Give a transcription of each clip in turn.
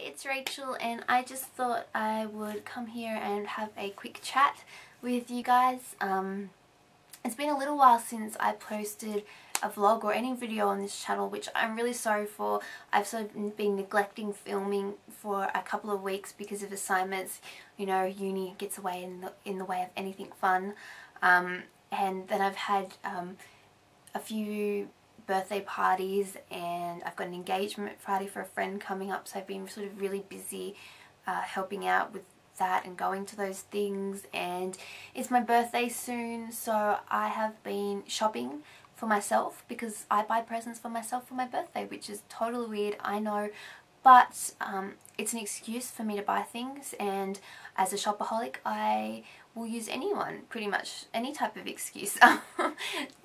it's Rachel, and I just thought I would come here and have a quick chat with you guys. It's been a little while since I posted a vlog or any video on this channel, which I'm really sorry for. I've sort of been neglecting filming for a couple of weeks because of assignments. You know, uni gets away in the way of anything fun. And then I've had a few birthday parties, and I've got an engagement party for a friend coming up, so I've been sort of really busy helping out with that and going to those things. And it's my birthday soon, so I have been shopping for myself because I buy presents for myself for my birthday, which is totally weird, I know, but it's an excuse for me to buy things, and as a shopaholic I will use pretty much any type of excuse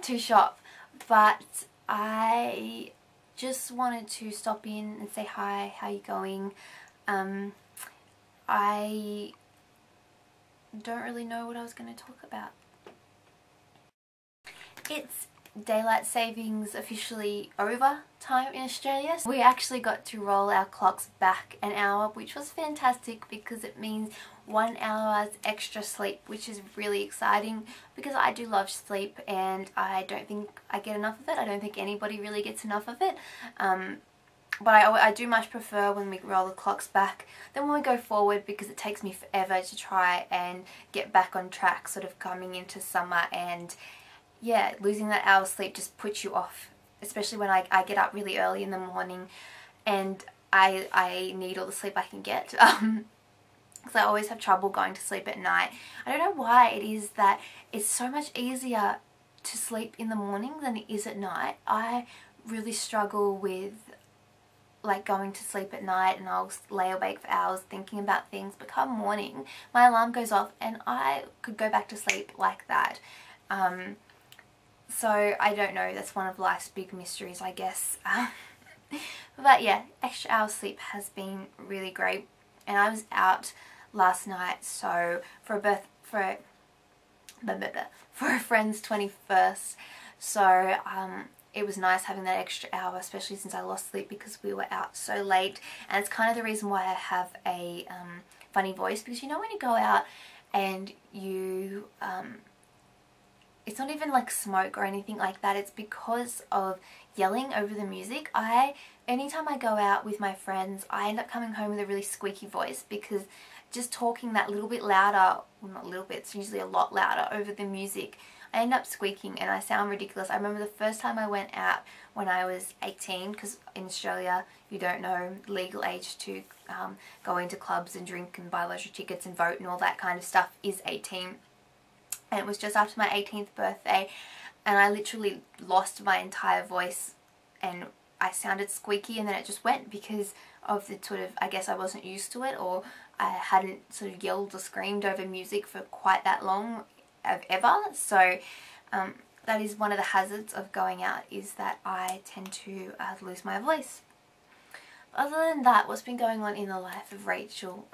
to shop. But I just wanted to stop in and say hi, how you going? I don't really know what I was going to talk about. It's daylight savings officially over time in Australia. So we actually got to roll our clocks back an hour, which was fantastic because it means 1 hour's extra sleep, which is really exciting because I do love sleep and I don't think I get enough of it. I don't think anybody really gets enough of it. But I do much prefer when we roll the clocks back than when we go forward, because it takes me forever to try and get back on track sort of coming into summer. And yeah, losing that hour's sleep just puts you off, especially when I get up really early in the morning and I need all the sleep I can get. Because I always have trouble going to sleep at night. I don't know why it is that it's so much easier to sleep in the morning than it is at night. I really struggle with like going to sleep at night, and I'll lay awake for hours thinking about things, but come morning my alarm goes off and I could go back to sleep like that. So I don't know, that's one of life's big mysteries, I guess. But yeah, extra hour sleep has been really great. And I was out last night, so for a friend's 21st, so it was nice having that extra hour, especially since I lost sleep because we were out so late. And it's kind of the reason why I have a funny voice, because you know when you go out and you it's not even like smoke or anything like that, it's because of yelling over the music. Anytime I go out with my friends, I end up coming home with a really squeaky voice, because just talking that little bit louder, well not a little bit, it's usually a lot louder over the music, I end up squeaking and I sound ridiculous. I remember the first time I went out when I was 18, because in Australia you don't know legal age to go into clubs and drink and buy lottery tickets and vote and all that kind of stuff is 18. And it was just after my 18th birthday, and I literally lost my entire voice and I sounded squeaky, and then it just went because of the sort of, I guess I wasn't used to it, or I hadn't sort of yelled or screamed over music for quite that long ever. So that is one of the hazards of going out, is that I tend to lose my voice. Other than that, what's been going on in the life of Rachel?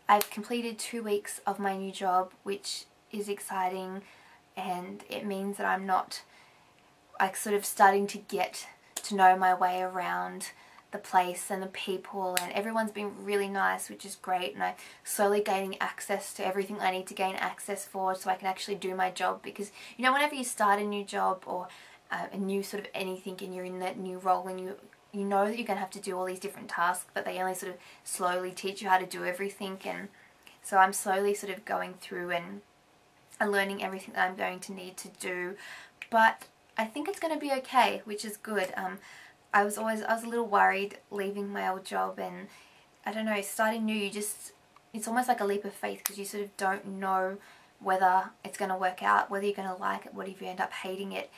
I've completed 2 weeks of my new job, which is exciting, and it means that I'm not like sort of starting to get to know my way around the place and the people, and everyone's been really nice, which is great, and I'm slowly gaining access to everything I need to gain access for so I can actually do my job. Because you know, whenever you start a new job or a new sort of anything and you're in that new role, and you know that you're going to have to do all these different tasks, but they only sort of slowly teach you how to do everything. And so I'm slowly sort of going through and learning everything that I'm going to need to do, but I think it's going to be okay, which is good. I was a little worried leaving my old job, and I don't know, starting new, it's almost like a leap of faith, because you sort of don't know whether it's going to work out, whether you're going to like it, what if you end up hating it,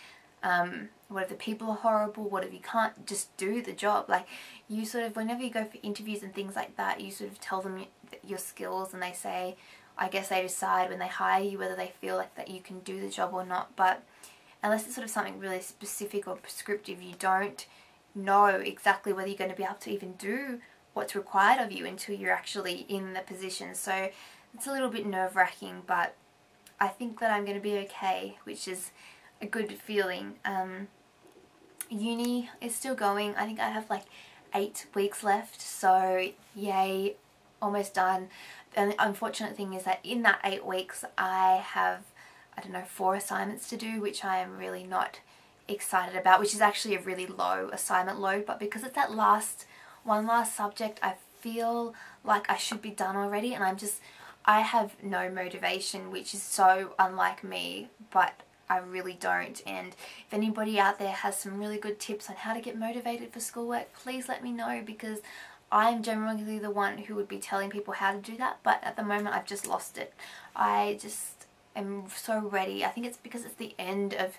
what if the people are horrible, what if you can't just do the job. Like, you sort of, whenever you go for interviews and things like that, you sort of tell them your skills, and they say, I guess they decide when they hire you whether they feel like that you can do the job or not. But unless it's sort of something really specific or prescriptive, you don't know exactly whether you're going to be able to even do what's required of you until you're actually in the position. So it's a little bit nerve-wracking, but I think that I'm going to be okay, which is a good feeling. Uni is still going. I think I have like 8 weeks left, so yay, almost done. And the unfortunate thing is that in that 8 weeks I have, I don't know, 4 assignments to do, which I am really not excited about, which is actually a really low assignment load, but because it's that one last subject, I feel like I should be done already, and I have no motivation, which is so unlike me, but I really don't. And if anybody out there has some really good tips on how to get motivated for schoolwork, please let me know, because I'm generally the one who would be telling people how to do that, but at the moment I've just lost it. I just am so ready. I think it's because it's the end of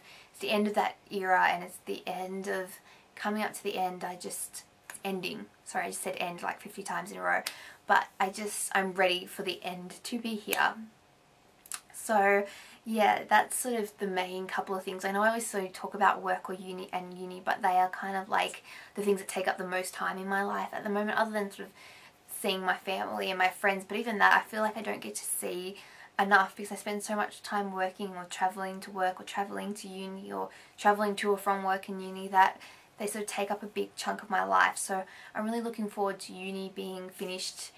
that era, and it's the end of coming up to the end. Ending. Sorry, I just said end like 50 times in a row. But I'm ready for the end to be here. So yeah, that's sort of the main couple of things. I know I always sort of talk about work or uni, but they are kind of like the things that take up the most time in my life at the moment, other than sort of seeing my family and my friends. But even that, I feel like I don't get to see enough, because I spend so much time working or travelling to work or travelling to uni or travelling to or from work and uni, that they sort of take up a big chunk of my life. So I'm really looking forward to uni being finished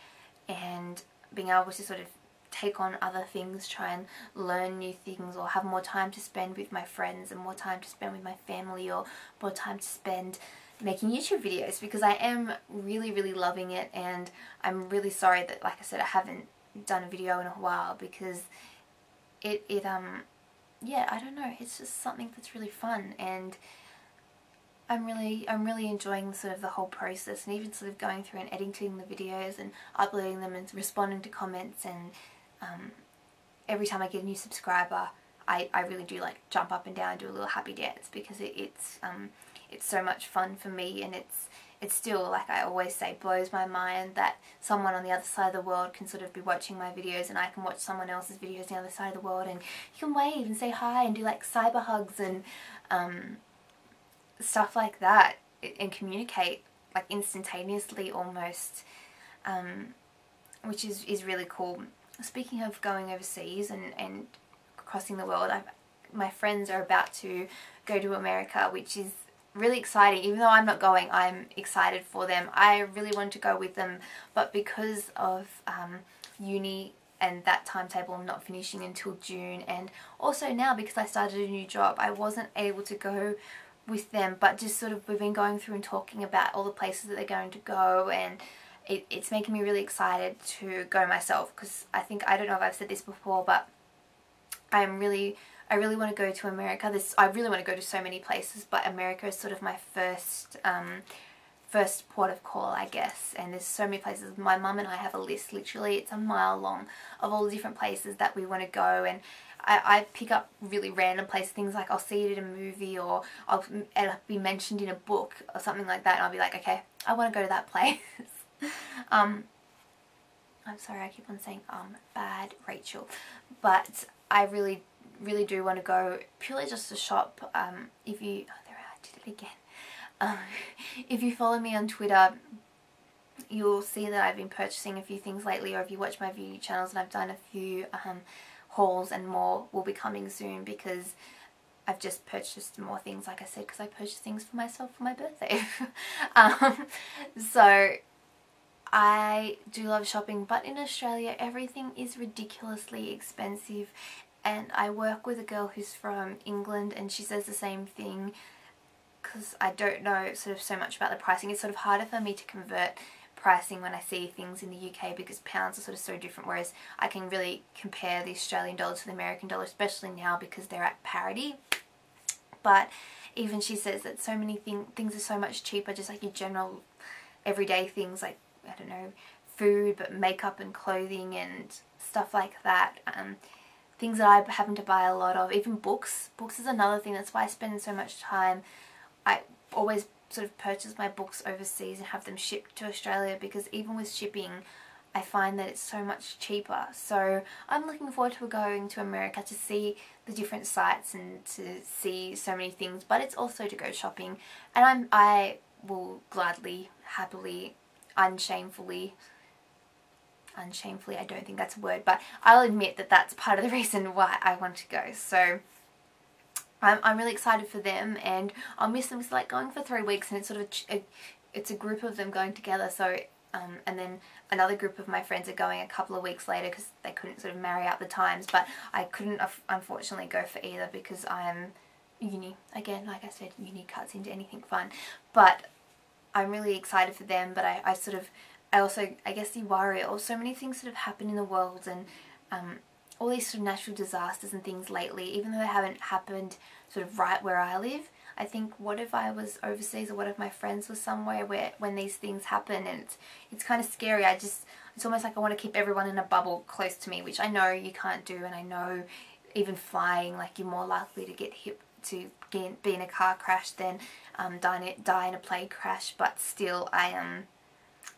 and being able to sort of take on other things, try and learn new things, or have more time to spend with my friends and more time to spend with my family, or more time to spend making YouTube videos, because I am really, really loving it. And I'm really sorry that, like I said, I haven't done a video in a while, because yeah, I don't know, it's just something that's really fun, and I'm really enjoying sort of the whole process, and even sort of going through and editing the videos and uploading them and responding to comments. And every time I get a new subscriber, I really do like jump up and down and do a little happy dance, because it's so much fun for me. And it's still, like I always say, blows my mind that someone on the other side of the world can sort of be watching my videos, and I can watch someone else's videos on the other side of the world, and you can wave and say hi and do like cyber hugs and stuff like that, and communicate like instantaneously almost, which is really cool. Speaking of going overseas and crossing the world, my friends are about to go to America, which is really exciting. Even though I'm not going, I'm excited for them. I really wanted to go with them, but because of uni and that timetable not finishing until June, and also now because I started a new job, I wasn't able to go with them. But just sort of, we've been going through and talking about all the places that they're going to go, and it's making me really excited to go myself, because I don't know if I've said this before, but I really want to go to America. I really want to go to so many places, but America is sort of my first port of call, I guess. And there's so many places. My mum and I have a list, literally it's a mile long, of all the different places that we want to go. And I pick up really random places, things like I'll see it in a movie, or it'll be mentioned in a book or something like that, and I'll be like, okay, I want to go to that place. I'm sorry, I keep on saying bad Rachel, but I really do want to go, purely just to shop. If you, oh, there I did it again. If you follow me on Twitter, you'll see that I've been purchasing a few things lately, or if you watch my video channels, and I've done a few hauls, and more will be coming soon, because I've just purchased more things, like I said, because I purchased things for myself for my birthday. So I do love shopping, but in Australia everything is ridiculously expensive. And I work with a girl who's from England, and she says the same thing, because I don't know sort of so much about the pricing. It's sort of harder for me to convert pricing when I see things in the UK, because pounds are sort of so different, whereas I can really compare the Australian dollar to the American dollar, especially now because they're at parity. But even she says that so many things are so much cheaper, just like your general everyday things, like, I don't know, food, but makeup and clothing and stuff like that. Things that I happen to buy a lot of. Even books. Books is another thing. That's why I spend so much time. I always sort of purchase my books overseas and have them shipped to Australia, because even with shipping, I find that it's so much cheaper. So I'm looking forward to going to America to see the different sites and to see so many things, but it's also to go shopping. And I will gladly, happily, unshamefully, I don't think that's a word, but I'll admit that that's part of the reason why I want to go. So I'm really excited for them, and I'll miss them. It's like going for 3 weeks, and it's sort of it's a group of them going together, so and then another group of my friends are going a couple of weeks later because they couldn't sort of marry out the times, but I couldn't unfortunately go for either because I'm uni. Again, like I said, uni cuts into anything fun, but I'm really excited for them. But I also, I guess you worry, or so many things sort of happen in the world, and all these sort of natural disasters and things lately, even though they haven't happened sort of right where I live. I think, what if I was overseas, or what if my friends were somewhere where when these things happen, and it's kind of scary. It's almost like I want to keep everyone in a bubble close to me, which I know you can't do, and I know even flying, like, you're more likely to get hit, to be in a car crash than die in a plane crash, but still I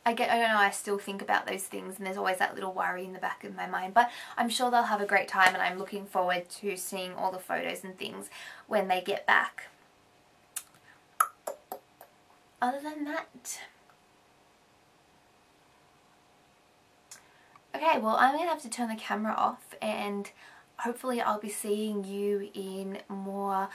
don't know, I still think about those things, and there's always that little worry in the back of my mind. But I'm sure they'll have a great time, and I'm looking forward to seeing all the photos and things when they get back. Other than that, okay, well, I'm going to have to turn the camera off, and hopefully I'll be seeing you in more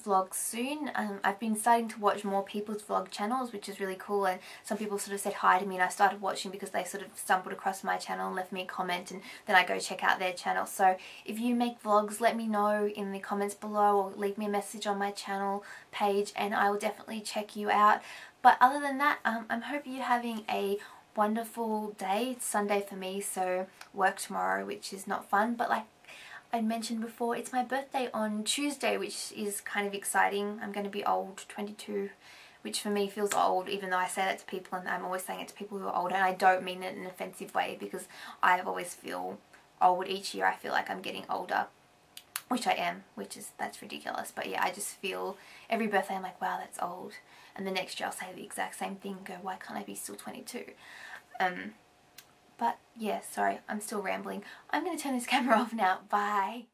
vlogs soon. I've been starting to watch more people's vlog channels, which is really cool, and some people sort of said hi to me, and I started watching because they sort of stumbled across my channel and left me a comment, and then I go check out their channel. So if you make vlogs, let me know in the comments below, or leave me a message on my channel page, and I will definitely check you out. But other than that, I'm hoping you're having a wonderful day. It's Sunday for me, so work tomorrow, which is not fun, but like I mentioned before, it's my birthday on Tuesday, which is kind of exciting. I'm going to be old, 22, which for me feels old, even though I say that to people, and I'm always saying it to people who are older, and I don't mean it in an offensive way, because I always feel old. Each year I feel like I'm getting older, which I am, that's ridiculous. But yeah, I just feel every birthday I'm like, wow, that's old. And the next year I'll say the exact same thing and go, why can't I be still 22? But yeah, sorry, I'm still rambling. I'm going to turn this camera off now. Bye.